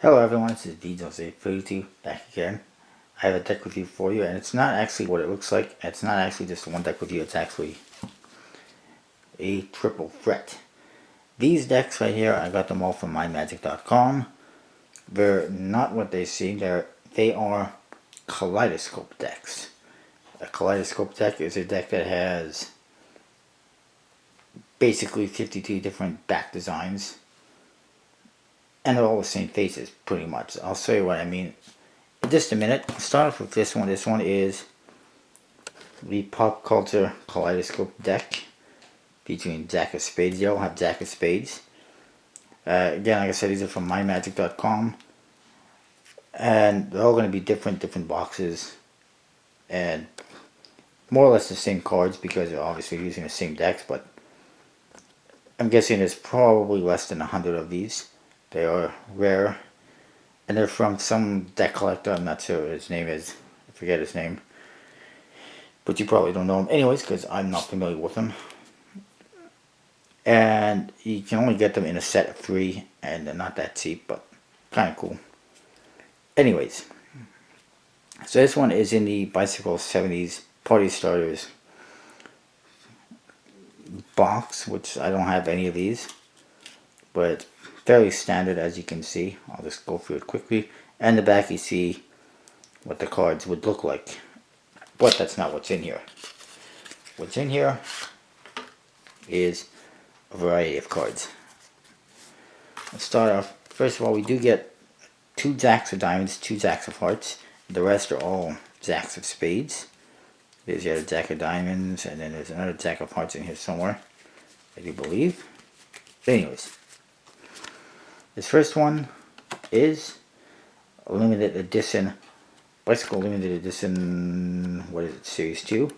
Hello everyone, this is DJ32 back again. I have a deck review for you, and it's not actually what it looks like. It's not actually just one deck review, it's actually a triple threat. These decks right here, I got them all from mymagic.com. They're not what they seem. They are Kaleidoscope decks. A Kaleidoscope deck is a deck that has basically 52 different back designs. And they're all the same faces, pretty much. I'll show you what I mean in just a minute. I'll start off with this one. This one is the Pop Culture Kaleidoscope deck featuring Jack of Spades. They all have Jack of Spades. Again, like I said, these are from mymagic.com. And they're all going to be different boxes. And more or less the same cards because they're obviously using the same decks. But I'm guessing there's probably less than 100 of these. They are rare, and they're from some deck collector. I'm not sure what his name is. I forget his name. But you probably don't know him anyways, because I'm not familiar with him. And you can only get them in a set of 3, and they're not that cheap, but kind of cool. Anyways, so this one is in the Bicycle 70s Party Starters box, which I don't have any of these. But fairly standard, as you can see. I'll just go through it quickly. And the back you see what the cards would look like. But that's not what's in here. What's in here is a variety of cards. Let's start off. First of all, we do get 2 Jacks of Diamonds, 2 Jacks of Hearts. The rest are all Jacks of Spades. There's yet a Jack of Diamonds, and then there's another Jack of Hearts in here somewhere, I do believe. But anyways, this first one is a limited edition, Bicycle limited edition, what is it, series 2,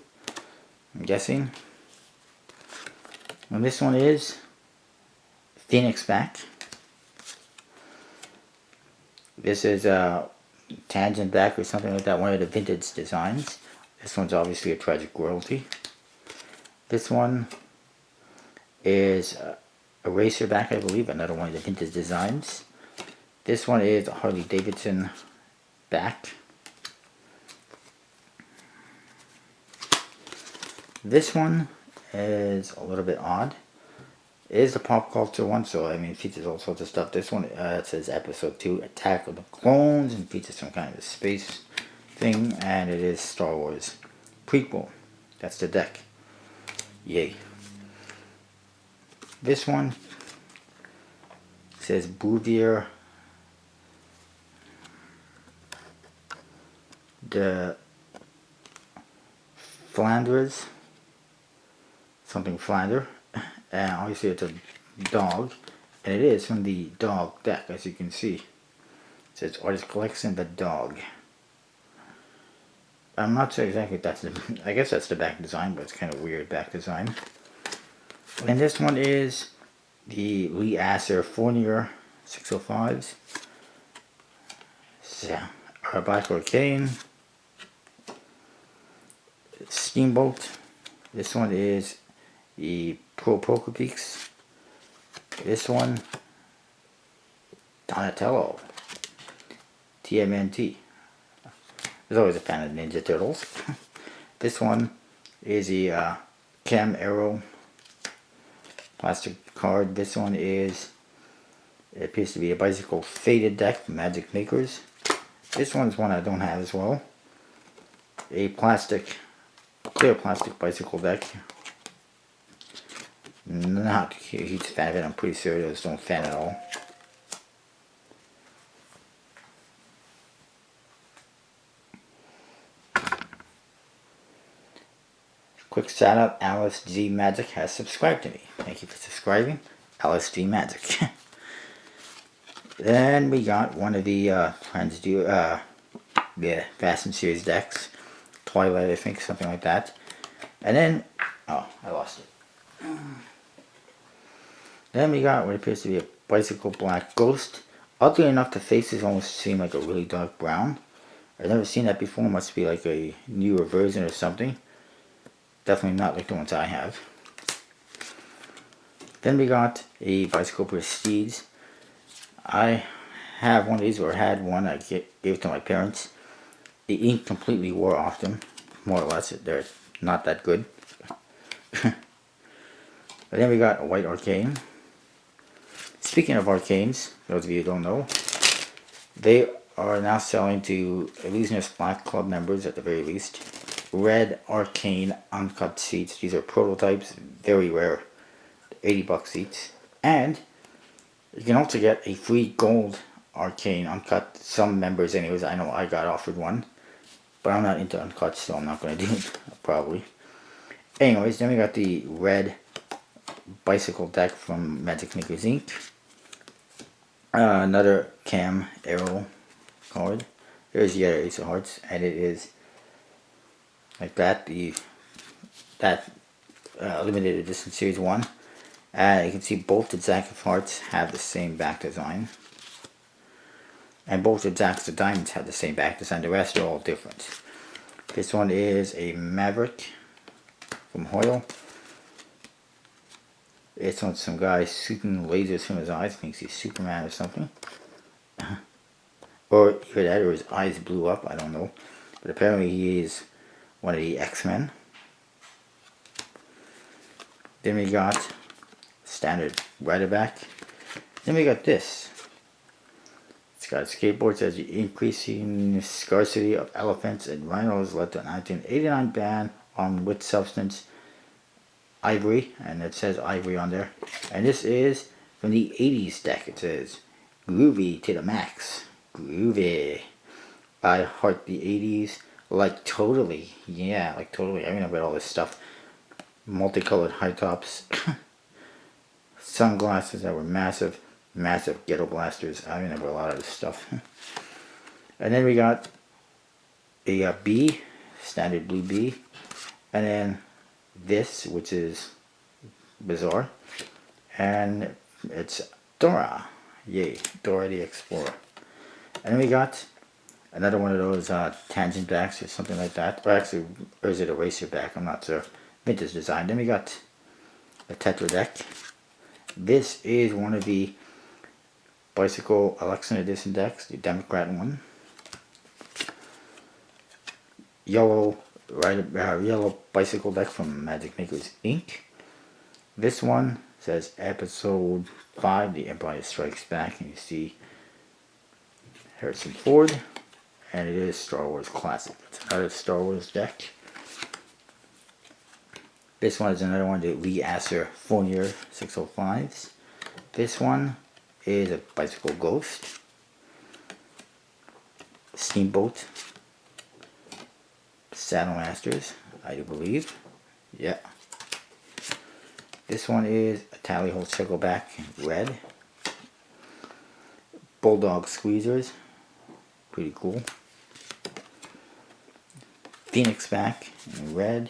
I'm guessing. And this one is Phoenix back. This is a Tangent back or something like that, one of the vintage designs. This one's obviously a Tragic Royalty. This one is a Racer back, I believe, another one of the vintage designs. This one is a Harley Davidson back. This one is a little bit odd. It is a pop culture one, so I mean it features all sorts of stuff. This one it says episode 2, Attack of the Clones, and features some kind of a space thing, and it is Star Wars prequel. That's the deck. Yay. This one says Bouvier de Flanders, something Flander, and obviously it's a dog, and it is from the dog deck, as you can see. It says Artist Collection, the dog. I'm not sure exactly if that's the, I guess that's the back design, but it's kind of weird back design. And this one is the Lee Asser Fournier 605s. Black Arcane. Steamboat. This one is the Pro Poker Peaks. This one, Donatello. TMNT. I was always a fan of Ninja Turtles. This one is the Cam Arrow plastic card. This one is, it appears to be a Bicycle Faded deck from Magic Makers. This one's one I don't have as well. A clear plastic bicycle deck. Not a huge fan of it, I'm pretty sure I just don't fan at all. Quick shout out, Alice G Magic has subscribed to me. Thank you for subscribing, Alice G Magic. Then we got one of the Fast and Series decks. Twilight, I think, something like that. And then, oh, I lost it. Then we got what appears to be a Bicycle Black Ghost. Oddly enough, the faces almost seem like a really dark brown. I've never seen that before. It must be like a newer version or something. Definitely not like the ones I have. Then we got a Bicycle Prestige. I have one of these, or had one. I gave it to my parents. The ink completely wore off them, more or less. They're not that good. But then we got a white arcane. Speaking of arcanes, those of you who don't know, they are now selling to Illusionist Black Club members at the very least. Red Arcane uncut seats. These are prototypes, very rare. $80 seats. And you can also get a free gold Arcane uncut. Some members anyways, I know I got offered one. But I'm not into uncut, so I'm not going to do it, probably. Anyways, then we got the red bicycle deck from Magic Makers Inc. Another Cam Arrow card. There's the other Ace of Hearts, and it is like that. That limited edition series 1. You can see both the Jack of Hearts have the same back design, and both the Jacks of Diamonds have the same back design. The rest are all different. This one is a Maverick from Hoyle. It's on some guy shooting lasers from his eyes. Thinks he's Superman or something. Or either that or his eyes blew up. I don't know. But apparently he is one of the X-Men. Then we got standard rider back. Then we got this. It's got a skateboard. It says the increasing scarcity of elephants and rhinos led to a 1989 ban on which substance? Ivory, and it says ivory on there. And this is from the 80s deck. It says groovy to the max. Groovy. I heart the 80s. Like totally. Yeah, like totally. I remember all this stuff. Multicolored high tops. Sunglasses that were massive. Massive ghetto blasters. I remember a lot of this stuff. And then we got a B. Standard blue B. And then this, which is bizarre, and it's Dora. Yay, Dora the Explorer. And then we got another one of those tangent backs or something like that, or actually, or is it a racer back? I'm not sure. Vintage design. Then we got a Tetra deck. This is one of the Bicycle Election Edition decks, the Democrat one. Yellow yellow bicycle deck from Magic Makers Inc. This one says episode 5, The Empire Strikes Back, and you see Harrison Ford, and it is Star Wars Classic. It's another Star Wars deck. This one is another one, the Lee Asser Fournier 605s. This one is a Bicycle Ghost. Steamboat. Saddle Masters, I do believe. Yeah. This one is a Tally Ho Circleback red. Bulldog Squeezers. Pretty cool. Phoenix back in red.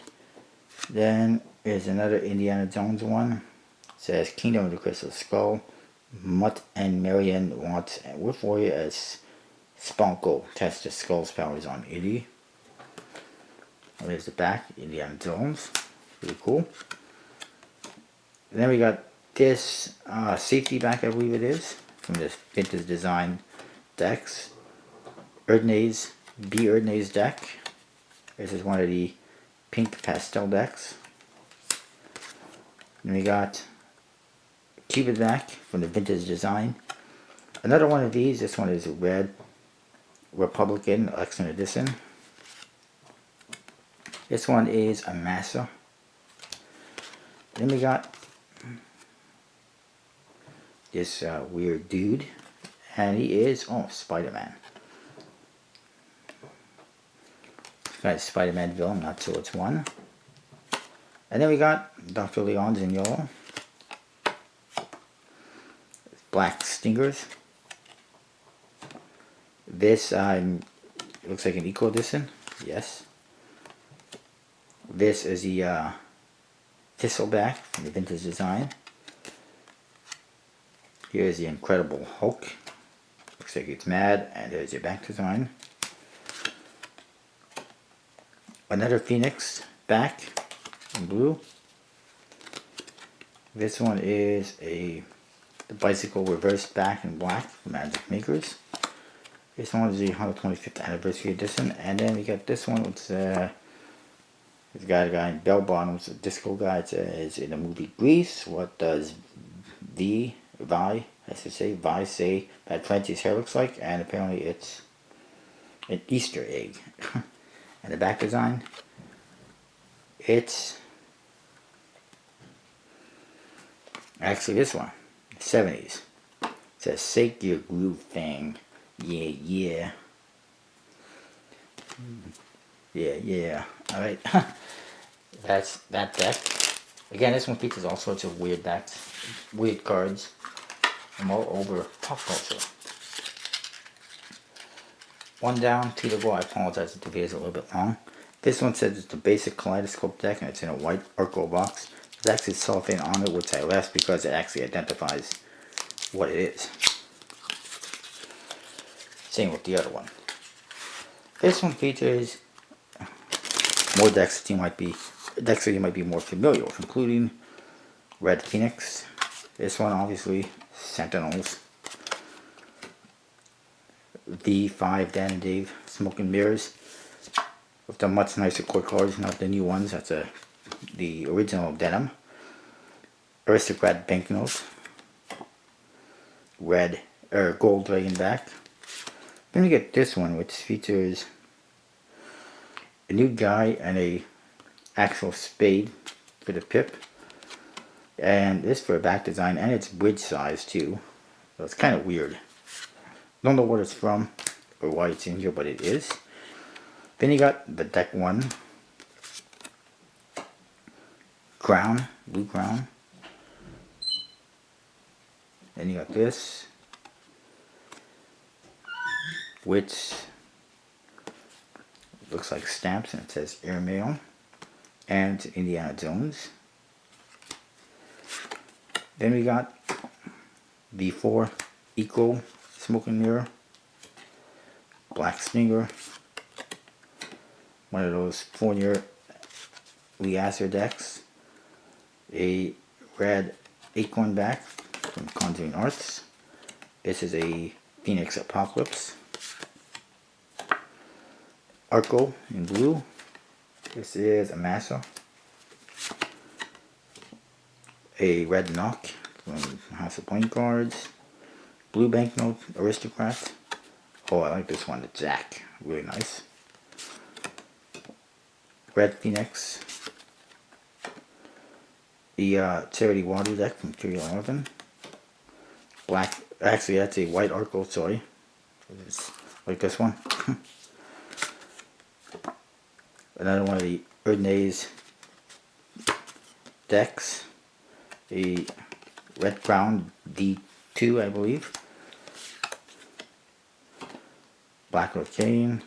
Then there's another Indiana Jones one. It says Kingdom of the Crystal Skull. Mutt and Marion wants Wolf Warrior as Spunko. Test the skull's powers on Iddy. There's the back, Indiana Jones. Pretty cool. And then we got this safety back, I believe it is, from this vintage design decks. Erdnase, B. Erdnase deck. This is one of the pink pastel decks. And we got Cupid back from the vintage design. Another one of these, this one is red Republican Election Edition. This one is a Massa. Then we got this weird dude, and he is, oh, Spider-Man. Got a Spider-Man villain, not sure which one. And then we got Dr. Leon's in yellow. Black Stingers. This looks like an Eco Edition, yes. This is the Thistleback from the vintage design. Here's the Incredible Hulk. Looks like it's mad, and there's your back design. Another Phoenix back in blue. This one is a The bicycle reversed back in black from Magic Makers. This one is the 125th anniversary edition, and then we got this one, which it's got a guy in bell bottoms, a disco guy. It says, in the movie Grease, what does Vi say that Frenchie's hair looks like? And apparently it's an Easter egg. And the back design, it's actually this one, 70s. It says, shake your groove thing. Yeah, yeah. Yeah, yeah. Alright. That's that deck. Again, this one features all sorts of weird decks, weird cards from all over pop culture. One down, two to go. I apologize if the video is a little bit long. This one says it's the basic Kaleidoscope deck, and it's in a white Arco box. There's actually cellophane on it, which I left because it actually identifies what it is. Same with the other one. This one features more decks that you might be more familiar with, including Red Phoenix. This one, obviously, Sentinels. V5 Dan and Dave Smoke and Mirrors with the much nicer core cards, not the new ones. That's the original Denim. Aristocrat Banknote. Red or Gold Dragon back. Then we get this one, which features a new guy and a actual spade for the pip, and this for a back design, and it's bridge size too, so it's kind of weird. Don't know what it's from or why it's in here, but it is. Then you got the deck one crown, blue crown. Then you got this, which looks like stamps, and it says airmail, and Indiana Jones. Then we got V4 Eco Smoke and Mirror, Black Stinger, one of those Fournier Leaser decks, a red acorn back from Conjuring Arts. This is a Phoenix Apocalypse. Arco in blue. This is a Massa. A red knock from House of Playing Cards. Blue banknote, Aristocrat. Oh, I like this one, the Jack. Really nice. Red Phoenix. The Charity Water deck from Imperial 11. Black, actually that's a white Arco, sorry. It's like this one. Another one of the Erdnase decks. A Red Crown D2, I believe. Black Arcane.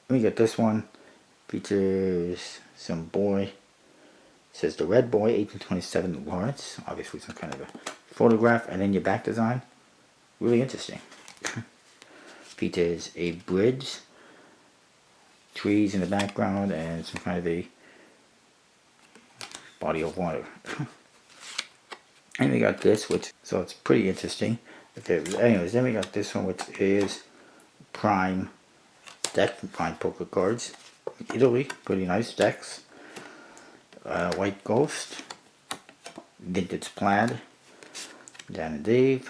Let me get this one. Features some boy. It says the Red Boy, 1827 Lawrence. Obviously some kind of a photograph. And then your back design. Really interesting. Features a bridge. Trees in the background and some kind of a body of water. And we got this, which, so it's pretty interesting. Okay, anyways, then we got this one, which is Prime deck from Prime Poker Cards. Italy, pretty nice decks. White Ghost, Vintage Plaid, Dan and Dave,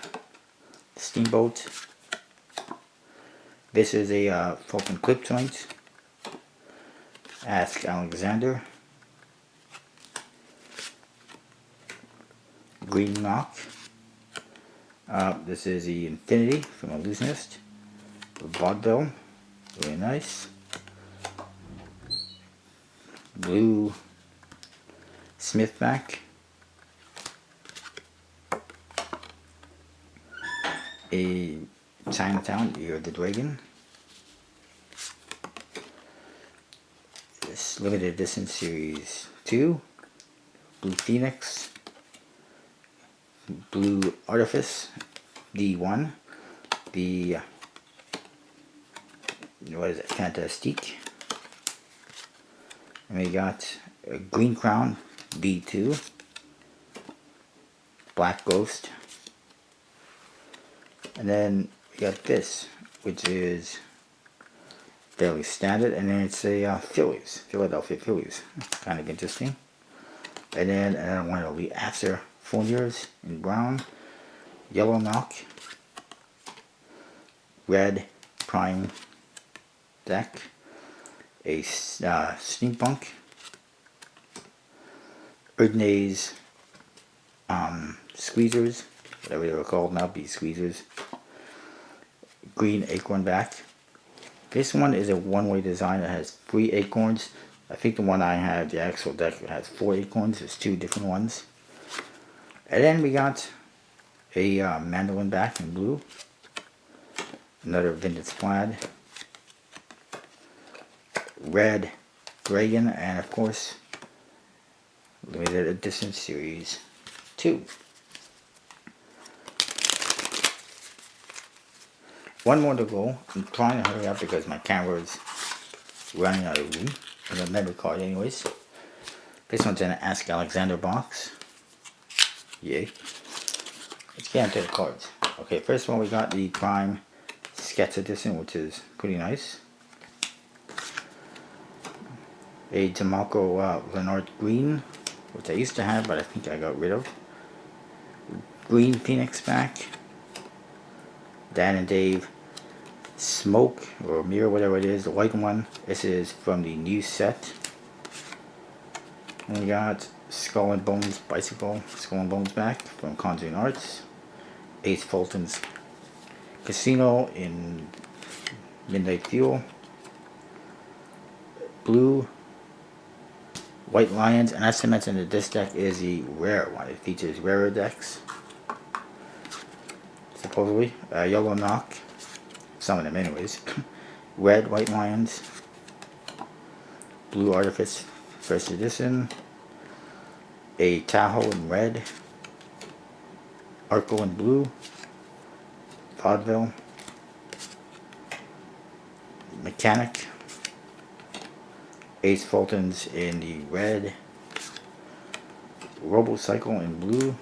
Steamboat. This is a Fulton Clip Joint. Ask Alexander. Green Knock. This is the Infinity from Illusionist. Vaudeville, really nice. Blue Smithback. A Chinatown, Year of the Dragon. This limited edition series 2. Blue Phoenix. Blue Artifice D1. The what is it? Fantastique. And we got a Green Crown D2. Black Ghost. And then we got this, which is fairly standard, and then it's a Philadelphia Phillies. Kind of interesting. And then another one will be after 4 years in brown, yellow knock, red prime deck, a steampunk, Erdnase squeezers, whatever they were called now, be squeezers, green acorn back. This one is a one-way design that has 3 acorns. I think the one I have, the actual deck, has 4 acorns. There's 2 different ones. And then we got a mandolin back in blue. Another vintage plaid. Red dragon, and of course, limited edition series 2. One more to go. I'm trying to hurry up because my camera is running out of room. And a memory card anyways. This one's in an Ask Alexander box. Yay. Let's get into the cards. Okay, first one we got the Prime Sketch Edition, which is pretty nice. A DeMarco Leonard Green, which I used to have, but I think I got rid of. Green Phoenix back. Dan and Dave Smoke or Mirror, whatever it is, the white one. This is from the new set. And we got Skull and Bones Bicycle, Skull and Bones back from Conjuring Arts. Ace Fulton's Casino in Midnight Fuel. Blue White Lions, and as I mentioned that this deck is the rare one. It features rarer decks. Supposedly. Yellow Knock. Some of them anyways. Red White Lions. Blue Artifice First Edition. A Tahoe in red. Arco in blue. Vaudeville. Mechanic. Ace Fulton's in the red. Robocycle in blue.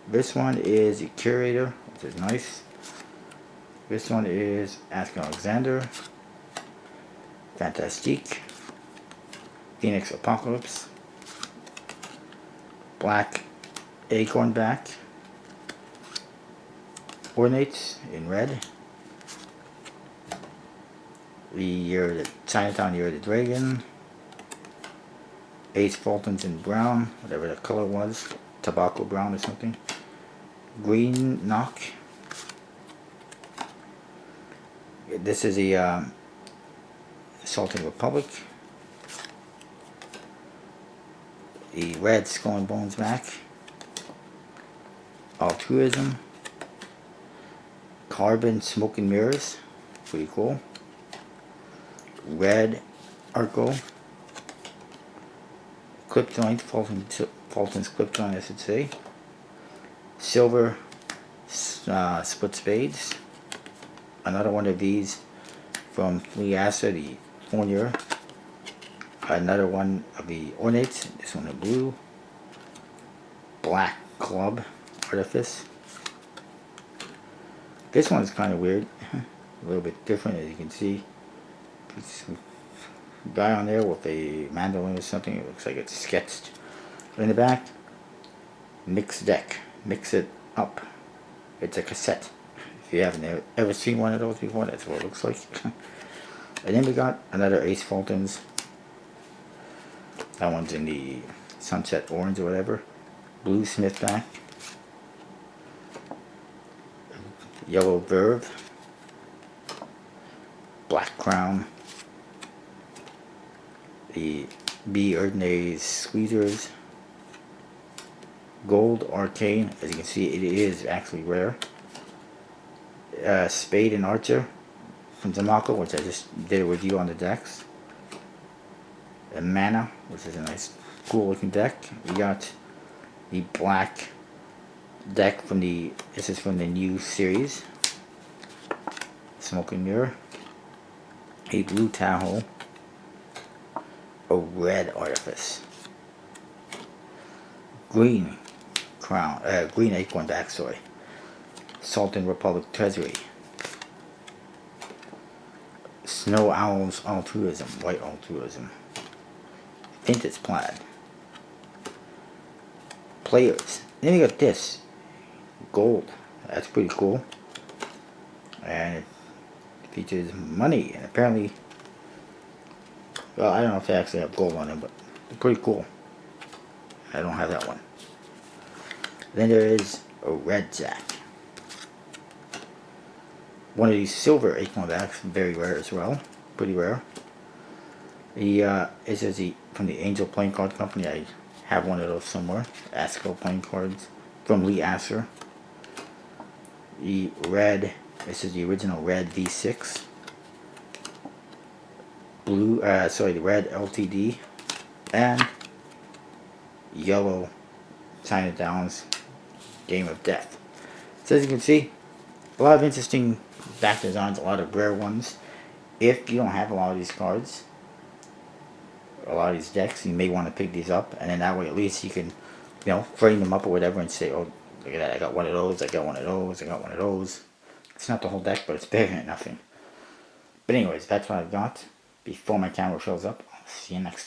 This one is the Curator, which is nice. This one is Ask Alexander. Fantastique. Phoenix Apocalypse. Black Acorn back. Ornates in red. The Chinatown Year of the Dragon. Ace Fulton's in brown, whatever the color was. Tobacco brown or something. Green Knock. This is the Salting Republic. The red Skull and Bones back. Altruism. Carbon Smoke and Mirrors. Pretty cool. Red Arco. Clip joint, Fulton's clip joint, I should say. Silver Split Spades. Another one of these from Liasa, the Fournier. Another one of the Ornates, this one in blue. Black Club Artifice. This one is kind of weird. A little bit different, as you can see. Guy on there with a mandolin or something. It looks like it's sketched. In the back, Mix Deck. Mix it up. It's a cassette. If you haven't ever seen one of those before, that's what it looks like. And then we got another Ace Fulton's. That one's in the Sunset Orange or whatever. Blue Smith back. Yellow Verve. Black Crown. The B. Erdnase Squeezers. Gold Arcane. As you can see, it is actually rare. Spade and Archer from DeMarco, which I just did a review on the decks. Mana, which is a nice, cool looking deck. We got the black deck from this is from the new series. Smoke and Mirror. A blue Tahoe. A red Artifice. Green Crown, Green Acorn back, sorry. Sultan Republic Treasury. Snow Owls Altruism, White Altruism. I think it's plaid. Players. Then we got this. Gold. That's pretty cool. And it features money. And apparently, well, I don't know if they actually have gold on it, but it's pretty cool. I don't have that one. Then there is a red jack. One of these silver acorn backs, very rare as well. Pretty rare. This is from the Angel Playing Card Company. I have one of those somewhere. ASCO playing cards from Lee Asser. The red, this is the original red V6. Blue, the red LTD. And yellow China Downs Game of Death. So as you can see, a lot of interesting back designs, a lot of rare ones. If you don't have a lot of these cards, a lot of these decks, you may want to pick these up, and then that way at least you can, frame them up or whatever and say, oh, look at that, I got one of those, I got one of those, I got one of those. It's not the whole deck, but it's better than nothing. But anyways, that's what I've got. Before my camera shows up, I'll see you next time.